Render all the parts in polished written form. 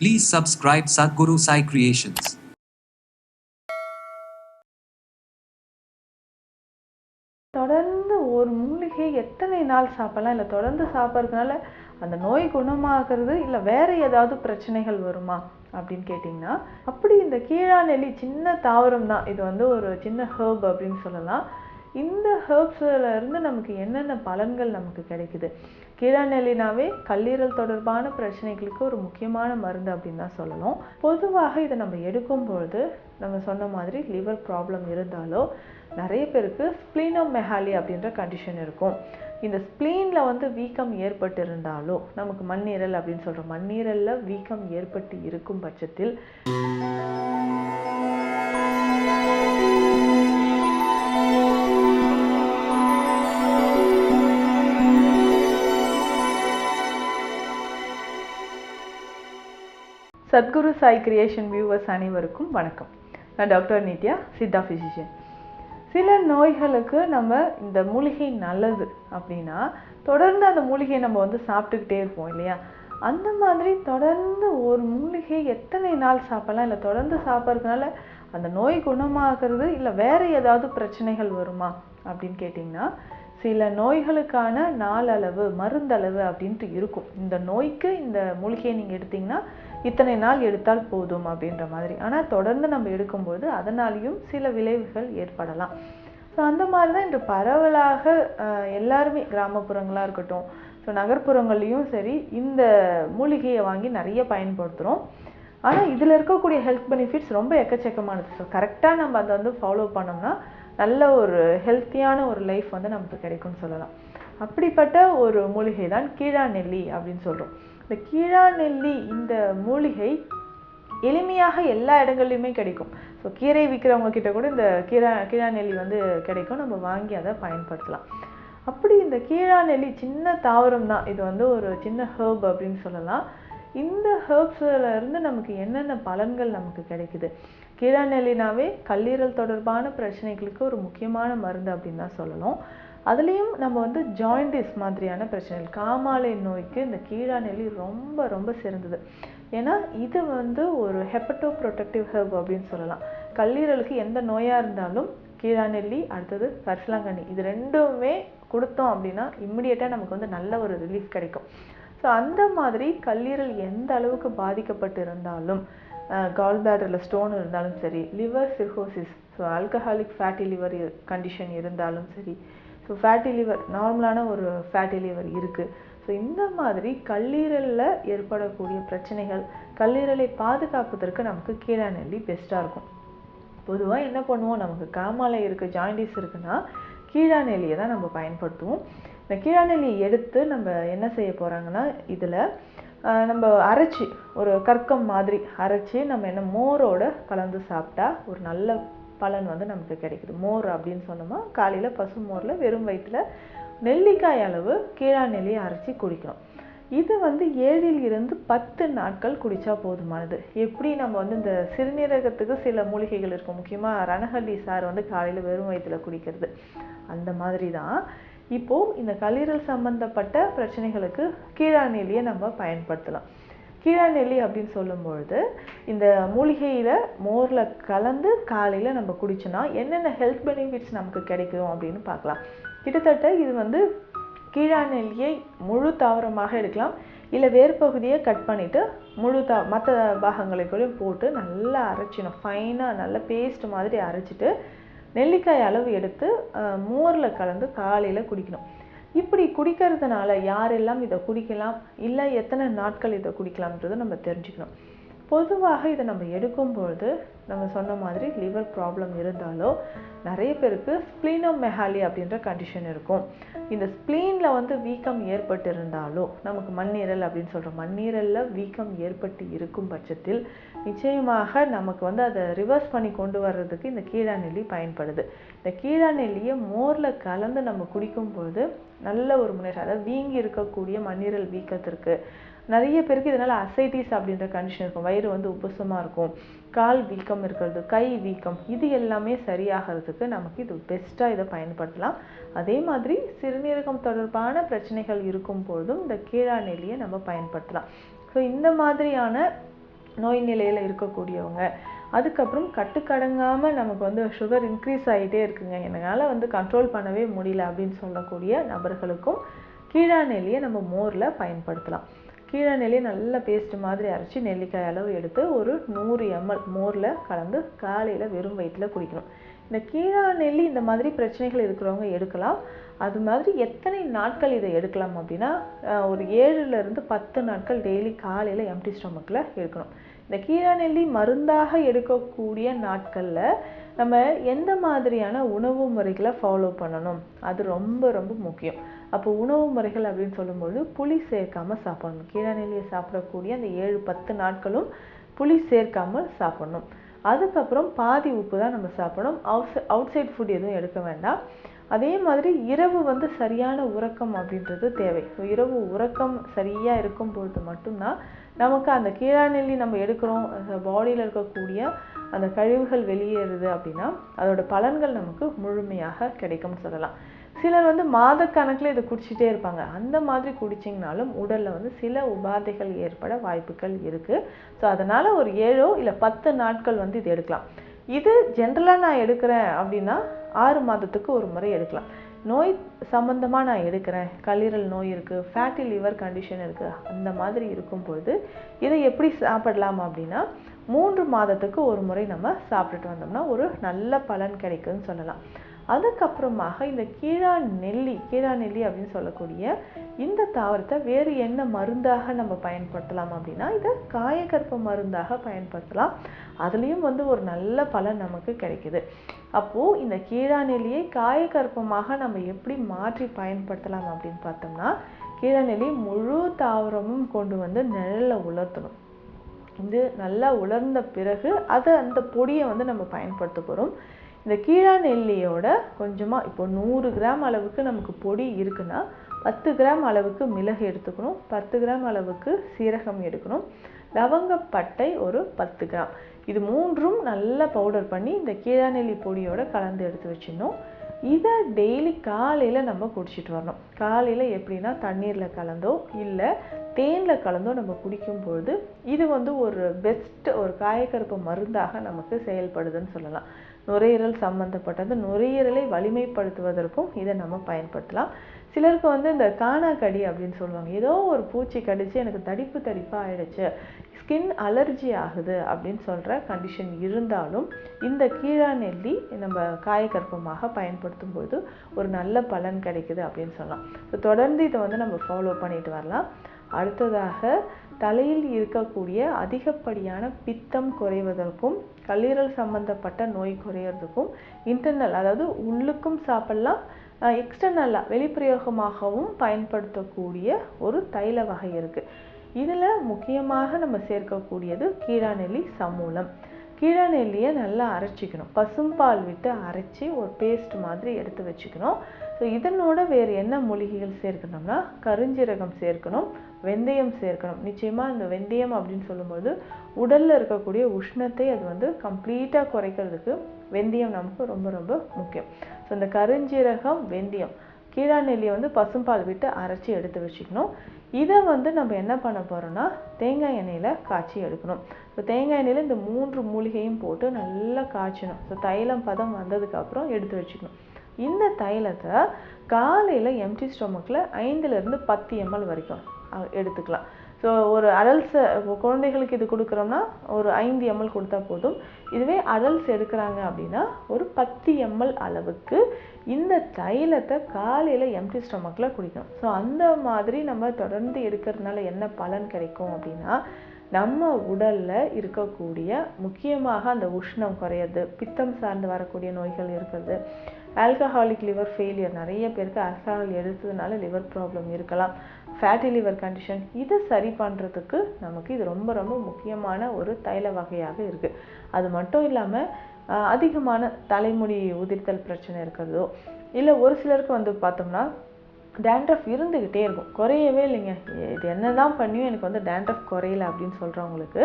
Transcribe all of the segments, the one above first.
Please subscribe Sadhguru Sai Creations. தொடர்ந்து ஒரு மூலிகை எத்தனை நாள் சாப்பிடலாம், இல்லை தொடர்ந்து சாப்பிட்றதுனால அந்த நோய் குணமாகிறது இல்லை வேற ஏதாவது பிரச்சனைகள் வருமா அப்படின்னு கேட்டிங்கன்னா, அப்படி இந்த கீழாநெல்லி சின்ன தாவரம் தான். இது வந்து ஒரு சின்ன ஹெர்ப் அப்படின்னு சொல்லலாம். இந்த ஹெர்ப்ஸ்ல இருந்து நமக்கு என்னென்ன பலன்கள் நமக்கு கிடைக்குது? கீழாநெல்லினாவே கல்லீரல் தொடர்பான பிரச்சனைகளுக்கு ஒரு முக்கியமான மருந்து அப்படின்னு தான் சொல்லணும். பொதுவாக இதை நம்ம எடுக்கும்பொழுது நம்ம சொன்ன மாதிரி லிவர் ப்ராப்ளம் இருந்தாலோ, நிறைய பேருக்கு ஸ்ப்ளீனோமெகாலி அப்படின்ற கண்டிஷன் இருக்கும். இந்த ஸ்ப்ளீனில் வந்து வீக்கம் ஏற்பட்டு இருந்தாலோ, நமக்கு மண்ணீரல் அப்படின்னு சொல்கிறோம், மண்ணீரலில் வீக்கம் ஏற்பட்டு இருக்கும் பட்சத்தில் சத்குரு சாய் கிரியேஷன் வியூவர்ஸ் அனைவருக்கும் வணக்கம். நான் டாக்டர் நித்யா, சித்தா ஃபிசிஷியன். சில நோய்களுக்கு நம்ம இந்த மூலிகை நல்லது அப்படின்னா தொடர்ந்து அந்த மூலிகையை நம்ம வந்து சாப்பிட்டுக்கிட்டே இருப்போம் இல்லையா? அந்த மாதிரி தொடர்ந்து ஒரு மூலிகை எத்தனை நாள் சாப்பிடலாம், இல்லை தொடர்ந்து சாப்பிட்றதுனால அந்த நோய் குணமாகிறது இல்லை வேற ஏதாவது பிரச்சனைகள் வருமா அப்படின்னு கேட்டிங்கன்னா, சில நோய்களுக்கான நாளளவு மருந்தளவு அப்படின்ட்டு இருக்கும். இந்த நோய்க்கு இந்த மூலிகையை நீங்கள் எடுத்திங்கன்னா இத்தனை நாள் எடுத்தால் போதும் அப்படின்ற மாதிரி. ஆனால் தொடர்ந்து நம்ம எடுக்கும்போது அதனாலையும் சில விளைவுகள் ஏற்படலாம். ஸோ அந்த மாதிரி தான் இன்று பரவலாக எல்லாருமே கிராமப்புறங்களாக இருக்கட்டும், ஸோ நகர்ப்புறங்கள்லேயும் சரி இந்த மூலிகையை வாங்கி நிறைய பயன்படுத்துகிறோம். ஆனால் இதில் இருக்கக்கூடிய ஹெல்த் பெனிஃபிட்ஸ் ரொம்ப எக்கச்சக்கமானது. ஸோ கரெக்டாக நம்ம அதை வந்து ஃபாலோ பண்ணோம்னா நல்ல ஒரு ஹெல்த்தியான ஒரு லைஃப் வந்து நமக்கு கிடைக்கும்னு சொல்லலாம். அப்படிப்பட்ட ஒரு மூலிகை தான் கீழாநெல்லி அப்படின்னு சொல்கிறோம். இந்த கீழாநெல்லி இந்த மூலிகை எளிமையாக எல்லா இடங்கள்லையுமே கிடைக்கும். ஸோ கீரை விற்கிறவங்க கிட்ட கூட இந்த கீழாநெல்லி வந்து கிடைக்கும். நம்ம வாங்கி அதை பயன்படுத்தலாம். அப்படி இந்த கீழாநெல்லி சின்ன தாவரம் தான். இது வந்து ஒரு சின்ன ஹெர்ப் அப்படின்னு சொல்லலாம். இந்த ஹெர்ப்ஸ்ல இருந்து நமக்கு என்னென்ன பலன்கள் நமக்கு கிடைக்குது? கீழாநெல்லினாவே கல்லீரல் தொடர்பான பிரச்சனைகளுக்கு ஒரு முக்கியமான மருந்து அப்படின்னு தான் சொல்லணும். அதுலேயும் நம்ம வந்து ஜாயிண்டிஸ் மாதிரியான பிரச்சனைகள், காமாலை நோய்க்கு இந்த கீழாநெல்லி ரொம்ப ரொம்ப சிறந்தது. ஏன்னா இது வந்து ஒரு ஹெப்படோ ப்ரொடெக்டிவ் ஹெர்ப் அப்படின்னு சொல்லலாம். கல்லீரலுக்கு எந்த நோயாக இருந்தாலும் கீழாநெல்லி, அடுத்தது கரிசலாங்கண்ணி, இது ரெண்டுமே கொடுத்தோம் அப்படின்னா இம்மிடியேட்டாக நமக்கு வந்து நல்ல ஒரு ரிலீஃப் கிடைக்கும். ஸோ அந்த மாதிரி கல்லீரல் எந்த அளவுக்கு பாதிக்கப்பட்டு இருந்தாலும், கால் பிளாடரில் ஸ்டோன் இருந்தாலும் சரி, liver cirrhosis, so alcoholic fatty liver condition இருந்தாலும் சரி, ஸோ ஃபேட்டி லிவர் நார்மலான ஒரு ஃபேட்டி லிவர் இருக்குது. ஸோ இந்த மாதிரி கல்லீரலில் ஏற்படக்கூடிய பிரச்சனைகள், கல்லீரலை பாதுகாப்பதற்கு நமக்கு கீழாநெல்லி பெஸ்ட்டாக இருக்கும். பொதுவாக என்ன பண்ணுவோம், நமக்கு காமாலை இருக்குது, ஜாயிண்டிஸ் இருக்குன்னா கீழாநெல்லியை தான் நம்ம பயன்படுத்துவோம். இந்த கீழாநெல்லியை எடுத்து நம்ம என்ன செய்ய போகிறாங்கன்னா, இதில் நம்ம அரைச்சி ஒரு கற்கம் மாதிரி அரைச்சி நம்ம என்ன மோரோட கலந்து சாப்பிட்டா ஒரு நல்ல பலன் வந்து நமக்கு கிடைக்குது. மோர் அப்படின்னு சொன்னோமா, காலையில் பசு மோரில் வெறும் வயிற்றில் நெல்லிக்காய் அளவு கீழாநெல்லியை அரைச்சி குடிக்கணும். இது வந்து 7 to 10 நாட்கள் குடித்தா போதுமானது. எப்படி நம்ம வந்து இந்த சிறுநீரகத்துக்கு சில மூலிகைகள் இருக்கும், முக்கியமாக ரணஹள்ளி சார் வந்து காலையில் வெறும் வயிற்றில் குடிக்கிறது, அந்த மாதிரி தான் இப்போது இந்த கல்லீரல் சம்பந்தப்பட்ட பிரச்சனைகளுக்கு கீழாநெல்லியை நம்ம பயன்படுத்தலாம். கீழாநெல்லி அப்படின்னு சொல்லும்பொழுது இந்த மூலிகையில் மோரில் கலந்து காலையில் நம்ம குடிச்சோன்னா என்னென்ன ஹெல்த் பெனிஃபிட்ஸ் நமக்கு கிடைக்கும் அப்படின்னு பார்க்கலாம். கிட்டத்தட்ட இது வந்து கீழாநெல்லியை முழு தாவரமாக எடுக்கலாம், இல்லை வேறு பகுதியை கட் பண்ணிவிட்டு மற்ற பாகங்களுக்குள்ளேயும் போட்டு நல்லா அரைச்சிடணும். ஃபைனாக நல்ல பேஸ்ட் மாதிரி அரைச்சிட்டு நெல்லிக்காய் அளவு எடுத்து மோரில் கலந்து காலையில் குடிக்கணும். இப்படி குடிக்கிறதுனால யாரெல்லாம் இதை குடிக்கலாம், இல்லை எத்தனை நாட்கள் இதை குடிக்கலாம்ன்றதை நம்ம தெரிஞ்சுக்கணும். பொதுவாக இதை நம்ம எடுக்கும்பொழுது நம்ம சொன்ன மாதிரி லிவர் ப்ராப்ளம் இருந்தாலோ, நிறைய பேருக்கு ஸ்ப்ளீனோமெகாலி அப்படின்ற கண்டிஷன் இருக்கும். இந்த ஸ்ப்ளீனில் வந்து வீக்கம் ஏற்பட்டு இருந்தாலோ, நமக்கு மண்ணீரல் அப்படின்னு சொல்கிறோம், மண்ணீரலில் வீக்கம் ஏற்பட்டு இருக்கும் பட்சத்தில் நிச்சயமாக நமக்கு வந்து அதை ரிவர்ஸ் பண்ணி கொண்டு வர்றதுக்கு இந்த கீழாநெல்லி பயன்படுது. இந்த கீழாநெல்லியை மோரில் கலந்து நம்ம குடிக்கும்போது நல்ல ஒரு முன்னேற்றம். அதாவது வீங்கி இருக்கக்கூடிய மண்ணீரல் வீக்கத்திற்கு, நிறைய பேருக்கு இதனால் அசைட்டிஸ் அப்படின்ற கண்டிஷன் இருக்கும், வயிறு வந்து உப்புசமாக இருக்கும், கால் வீக்கம் இருக்கிறது, கை வீக்கம், இது எல்லாமே சரியாகிறதுக்கு நமக்கு இது பெஸ்ட்டாக இதை பயன்படுத்தலாம். அதே மாதிரி சிறுநீரகம் தொடர்பான பிரச்சனைகள் இருக்கும் பொழுதும் இந்த கீழாநெல்லியை நம்ம பயன்படுத்தலாம். ஸோ இந்த மாதிரியான நோய் நிலையில் இருக்கக்கூடியவங்க, அதுக்கப்புறம் கட்டுக்கடங்காமல் நமக்கு வந்து சுகர் இன்க்ரீஸ் ஆகிட்டே இருக்குங்க, என்னால் வந்து கண்ட்ரோல் பண்ணவே முடியல அப்படின்னு சொல்லக்கூடிய நபர்களுக்கும் கீழாநெல்லியை நம்ம மோரில் பயன்படுத்தலாம். கீழாநெல்லியை நல்லா பேஸ்ட் மாதிரி அரைச்சி நெல்லிக்காய் அளவு எடுத்து ஒரு 100 ml மோரில் கலந்து காலையில் வெறும் வயிற்றில் குடிக்கணும். இந்த கீழாநெல்லி இந்த மாதிரி பிரச்சனைகள் இருக்கிறவங்க எடுக்கலாம். அது மாதிரி எத்தனை நாட்கள் இதை எடுக்கலாம் அப்படின்னா, ஒரு 7லேருந்து 10 நாட்கள் டெய்லி காலையில் எம்டி ஸ்டொமக்கில் எடுக்கணும். இந்த கீழாநெல்லி மருந்தாக எடுக்கக்கூடிய நாட்களில் நம்ம எந்த மாதிரியான உணவு முறைகளை ஃபாலோ பண்ணணும், அது ரொம்ப ரொம்ப முக்கியம். அப்போ உணவு முறைகள் அப்படின்னு சொல்லும்போது புளி சேர்க்காமல் சாப்பிடணும். கீழாநெல்லியை சாப்பிடக்கூடிய அந்த 7-10 நாட்களும் புளி சேர்க்காமல் சாப்பிடணும். அதுக்கப்புறம் பாதி உப்பு தான் நம்ம சாப்பிடணும். அவுட் சைட் ஃபுட் எதுவும் எடுக்க வேண்டாம். அதே மாதிரி இரவு வந்து சரியான உறக்கம் அப்படின்றது தேவை. இரவு உறக்கம் சரியாக இருக்கும் பொழுது மட்டும்தான் நமக்கு அந்த கீழாநெல்லி நம்ம எடுக்கிறோம், பாடியில் இருக்கக்கூடிய அந்த கழிவுகள் வெளியேறுது அப்படின்னா அதோட பலன்கள் நமக்கு முழுமையாக கிடைக்கும்னு சொல்லலாம். சிலர் வந்து மாதக்கணக்கில் இதை குடிச்சிட்டே இருப்பாங்க. அந்த மாதிரி குடிச்சிங்கனாலும் உடலில் வந்து சில உபாதைகள் ஏற்பட வாய்ப்புகள் இருக்குது. ஸோ அதனால் ஒரு 7 இல்லை 10 நாட்கள் வந்து இது எடுக்கலாம். இது ஜென்ரலாக நான் எடுக்கிறேன் அப்படின்னா 6 மாதத்துக்கு ஒரு முறை எடுக்கலாம். நோய் சம்மந்தமாக நான் எடுக்கிறேன், கல்லீரல் நோய் இருக்குது, ஃபேட்டி லிவர் கண்டிஷன் இருக்குது, அந்த மாதிரி இருக்கும்பொழுது இதை எப்படி சாப்பிடலாம் அப்படின்னா 3 மாதத்துக்கு ஒரு முறை நம்ம சாப்பிட்டுட்டு வந்தோம்னா ஒரு நல்ல பலன் கிடைக்குதுன்னு சொல்லலாம். அதுக்கப்புறமாக இந்த கீழாநெல்லி அப்படின்னு சொல்லக்கூடிய இந்த தாவரத்தை வேறு என்ன மருந்தாக நம்ம பயன்படுத்தலாம் அப்படின்னா, இதை காயகற்ப மருந்தாக பயன்படுத்தலாம். அதுலேயும் வந்து ஒரு நல்ல பலன் நமக்கு கிடைக்குது. அப்போது இந்த கீழாநெல்லியை காயகற்பமாக நம்ம எப்படி மாற்றி பயன்படுத்தலாம் அப்படின்னு பார்த்தோம்னா, கீழாநெல்லி முழு தாவரமும் கொண்டு வந்து நிழலில் உலர்த்தணும். இது நல்லா உலர்ந்த பிறகு அந்த பொடியை வந்து நம்ம பயன்படுத்த போகிறோம். இந்த கீழாநெல்லியோட கொஞ்சமாக இப்போ 100 கிராம் அளவுக்கு நமக்கு பொடி இருக்குன்னா 10 கிராம் அளவுக்கு மிளகு எடுத்துக்கணும், 10 கிராம் அளவுக்கு சீரகம் எடுக்கணும், லவங்கப்பட்டை ஒரு 10 கிராம். இது 3ம் நல்லா பவுடர் பண்ணி இந்த கீழாநெல்லி பொடியோட கலந்து எடுத்து வச்சிடணும். இதை டெய்லி காலையில் நம்ம குடிச்சிட்டு வரணும். காலையில் எப்படின்னா தண்ணீரில் கலந்தோ இல்லை தேனில் கலந்தோ நம்ம குடிக்கும் பொழுது இது வந்து ஒரு பெஸ்ட் ஒரு காயகற்ப மருந்தாக நமக்கு செயல்படுதுன்னு சொல்லலாம். நுரையீரல் சம்மந்தப்பட்டது, நுரையீரலை வலிமைப்படுத்துவதற்கும் இதை நம்ம பயன்படுத்தலாம். சிலருக்கு வந்து இந்த காணாக்கடி அப்படின்னு சொல்லுவாங்க, ஏதோ ஒரு பூச்சி கடிச்சு எனக்கு தடிப்பாக ஆயிடுச்சு, ஸ்கின் அலர்ஜி ஆகுது அப்படின்னு சொல்கிற கண்டிஷன் இருந்தாலும் இந்த கீழாநெல்லி நம்ம காயகற்பமாக பயன்படுத்தும் பொழுது ஒரு நல்ல பலன் கிடைக்குது அப்படின்னு சொல்லலாம். ஸோ தொடர்ந்து இதை வந்து நம்ம ஃபாலோ பண்ணிட்டு வரலாம். அடுத்ததாக தலையில் இருக்கக்கூடிய அதிகப்படியான பித்தம் குறைவதற்கும் கல்லீரல் சம்பந்தப்பட்ட நோய் குறையிறதுக்கும் இன்டர்னல் அதாவது உள்ளுக்கும் சாப்பிடலாம், எக்ஸ்டர்னலாக வெளிப்பிரயோகமாகவும் பயன்படுத்தக்கூடிய ஒரு தைல வகை இருக்குது. இதில் முக்கியமாக நம்ம சேர்க்கக்கூடியது கீழாநெல்லி சமூலம். கீழாநெல்லியை நல்லா அரைச்சிக்கணும், பசும்பால் விட்டு அரைச்சி ஒரு பேஸ்ட் மாதிரி எடுத்து வச்சுக்கணும். ஸோ இதனோட வேறு என்ன மூலிகைகள் சேர்க்கணும்னா கருஞ்சீரகம் சேர்க்கணும், வெந்தயம் சேர்க்கணும். நிச்சயமாக இந்த வெந்தயம் அப்படின்னு சொல்லும்போது உடலில் இருக்கக்கூடிய உஷ்ணத்தை அது வந்து கம்ப்ளீட்டாக குறைக்கிறதுக்கு வெந்தயம் நமக்கு ரொம்ப ரொம்ப முக்கியம். ஸோ இந்த கருஞ்சீரகம், வெந்தயம், கீழாநெல்லியை வந்து பசும்பால் விட்டு அரைச்சி எடுத்து வச்சுக்கணும். இதை வந்து நம்ம என்ன பண்ண போகிறோம்னா தேங்காய் எண்ணெயில் காய்ச்சி எடுக்கணும். ஸோ தேங்காய் எண்ணெயில் இந்த 3 மூலிகையும் போட்டு நல்லா காய்ச்சணும். ஸோ தைலம் பதம் வந்ததுக்கப்புறம் எடுத்து வச்சுக்கணும். இந்த தைலத்தை காலையில் எம்டி ஸ்டொமக்கில் 5லேருந்து 10 ml வரைக்கும் எடுத்துக்கலாம். ஸோ ஒரு அடல்ட்ஸை குழந்தைகளுக்கு இது கொடுக்குறோம்னா ஒரு 5 ml கொடுத்தா போதும். இதுவே அடல்ட்ஸ் எடுக்கிறாங்க அப்படின்னா ஒரு 10 ml அளவுக்கு இந்த தைலத்தை காலையில் எம்டி ஸ்டொமக்கில் குடிக்கணும். ஸோ அந்த மாதிரி நம்ம தொடர்ந்து எடுக்கிறதுனால என்ன பலன் கிடைக்கும் அப்படின்னா, நம்ம உடலில் இருக்கக்கூடிய முக்கியமாக அந்த உஷ்ணம் குறையிறது, பித்தம் சார்ந்து வரக்கூடிய நோய்கள் இருக்கிறது, ஆல்கஹாலிக் லிவர் ஃபெயிலியர், நிறைய பேருக்கு ஆல்கஹால் எடுத்ததுனால லிவர் ப்ராப்ளம் இருக்கலாம், ஃபேட்டி லிவர் கண்டிஷன், இதை சரி பண்ணுறதுக்கு நமக்கு இது ரொம்ப ரொம்ப முக்கியமான ஒரு தைல வகையாக இருக்குது. அது மட்டும் இல்லாமல் அதிகமான தலைமுடி உதிர்த்தல் பிரச்சனை இருக்கிறதோ இல்லை ஒரு சிலருக்கு வந்து பார்த்தோம்னா டேண்ட்ரஃப் இருந்துக்கிட்டே இருக்கும், குறையவே இல்லைங்க, இது என்ன தான் பண்ணியும் எனக்கு வந்து டேண்ட்ரஃப் குறையல அப்படின்னு சொல்கிறவங்களுக்கு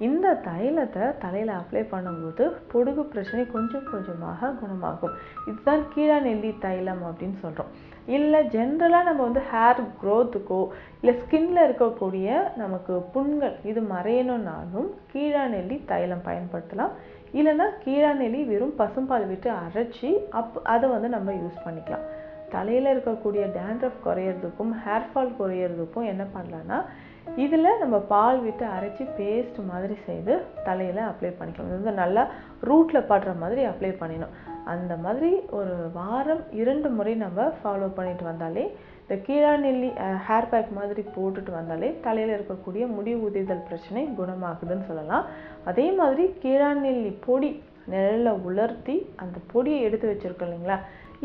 இந்த தைலத்தை தலையில் அப்ளை பண்ணும்போது பொடுகு பிரச்சனை கொஞ்சம் கொஞ்சமாக குணமாகும். இதுதான் கீழாநெல்லி தைலம் அப்படின்னு சொல்கிறோம். இல்லை ஜென்ரலாக நம்ம வந்து ஹேர் க்ரோத்துக்கோ இல்லை ஸ்கின்ல இருக்கக்கூடிய நமக்கு புண்கள் இது மறையணும்னாலும் கீழாநெல்லி தைலம் பயன்படுத்தலாம். இல்லைன்னா கீழாநெல்லி வெறும் பசும்பால் விட்டு அரைச்சி அதை வந்து நம்ம யூஸ் பண்ணிக்கலாம். தலையில் இருக்கக்கூடிய டேண்ட்ரஃப் குறையிறதுக்கும் ஹேர் ஃபால் குறையிறதுக்கும் என்ன பண்ணலான்னா, இதில் நம்ம பால் விட்டு அரைச்சி பேஸ்ட் மாதிரி செய்து தலையில் அப்ளை பண்ணிக்கலாம். இது வந்து நல்லா ரூட்டில் படுற மாதிரி அப்ளை பண்ணிடணும். அந்த மாதிரி ஒரு வாரம் 2 முறை நம்ம ஃபாலோ பண்ணிட்டு வந்தாலே, இந்த கீழாநெல்லி ஹேர் பேக் மாதிரி போட்டுட்டு வந்தாலே தலையில் இருக்கக்கூடிய முடி உதிர்தல் பிரச்சனை குணமாகுதுன்னு சொல்லலாம். அதே மாதிரி கீழாநெல்லி பொடி நிழலில் உலர்த்தி அந்த பொடியை எடுத்து வச்சுருக்கோம் இல்லைங்களா,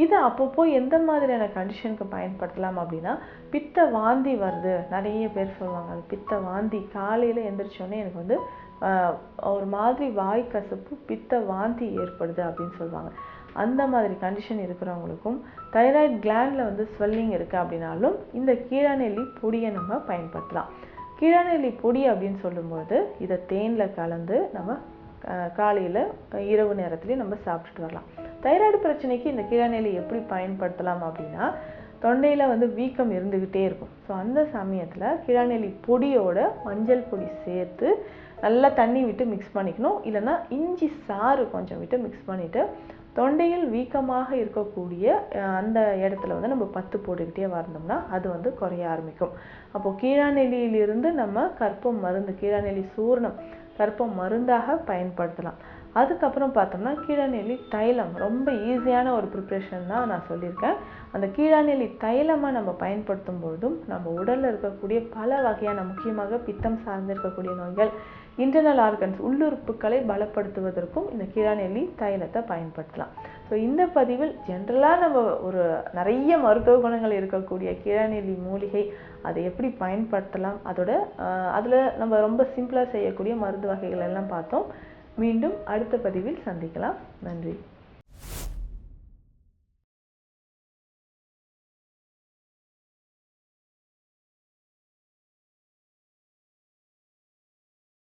இதை அப்பப்போ எந்த மாதிரியான கண்டிஷனுக்கு பயன்படுத்தலாம் அப்படின்னா, பித்த வாந்தி வருது, நிறைய பேர் சொல்லுவாங்க அது பித்த வாந்தி, காலையில் எந்திரிச்சோடனே எனக்கு வந்து ஒரு மாதிரி வாய் கசப்பு பித்த வாந்தி ஏற்படுது அப்படின்னு சொல்லுவாங்க. அந்த மாதிரி கண்டிஷன் இருக்கிறவங்களுக்கும் தைராய்டு கிளாண்டில் வந்து ஸ்வெல்லிங் இருக்குது அப்படின்னாலும் இந்த கீழாநெல்லி பொடியை நம்ம பயன்படுத்தலாம். கீழாநெல்லி பொடி அப்படின்னு சொல்லும்போது இதை தேனில் கலந்து நம்ம காலையில் இரவு நேரத்துலேயும் நம்ம சாப்பிட்டுட்டு வரலாம். தைராய்டு பிரச்சனைக்கு இந்த கீழாநெல்லி எப்படி பயன்படுத்தலாம் அப்படின்னா, தொண்டையில் வந்து வீக்கம் இருந்துக்கிட்டே இருக்கும். ஸோ அந்த சமயத்தில் கீழாநெல்லி பொடியோட மஞ்சள் பொடி சேர்த்து நல்லா தண்ணி விட்டு மிக்ஸ் பண்ணிக்கணும். இல்லைன்னா இஞ்சி சாறு கொஞ்சம் விட்டு மிக்ஸ் பண்ணிவிட்டு தொண்டையில் வீக்கமாக இருக்கக்கூடிய அந்த இடத்துல வந்து நம்ம பத்து போட்டுக்கிட்டே வந்தோம்னா அது வந்து குறைய ஆரம்பிக்கும். அப்போது கீழாநெல்லியிலிருந்து நம்ம கற்பம் மருந்து, கீழாநெல்லி சூர்ணம் கற்பம் மருந்தாக பயன்படுத்தலாம். அதுக்கப்புறம் பார்த்தோம்னா கீழாநெல்லி தைலம் ரொம்ப ஈஸியான ஒரு ப்ரிப்ரேஷன் தான் நான் சொல்லியிருக்கேன். அந்த கீழாநெல்லி தைலமாக நம்ம பயன்படுத்தும் பொழுதும் நம்ம உடலில் இருக்கக்கூடிய பல வகையான, முக்கியமாக பித்தம் சார்ந்து இருக்கக்கூடிய நோய்கள், இன்டர்னல் ஆர்கன்ஸ் உள்ளுறுப்புகளை பலப்படுத்துவதற்கும் இந்த கீழாநெல்லி தைலத்தை பயன்படுத்தலாம். ஸோ இந்த பதிவில் ஜென்ரலாக நம்ம ஒரு நிறைய மருத்துவ குணங்கள் இருக்கக்கூடிய கீழாநெல்லி மூலிகை அதை எப்படி பயன்படுத்தலாம், அதில் நம்ம ரொம்ப சிம்பிளாக செய்யக்கூடிய மருந்து வகைகள் எல்லாம் பார்த்தோம். மீண்டும் அடுத்த பதிவில் சந்திக்கலாம். நன்றி.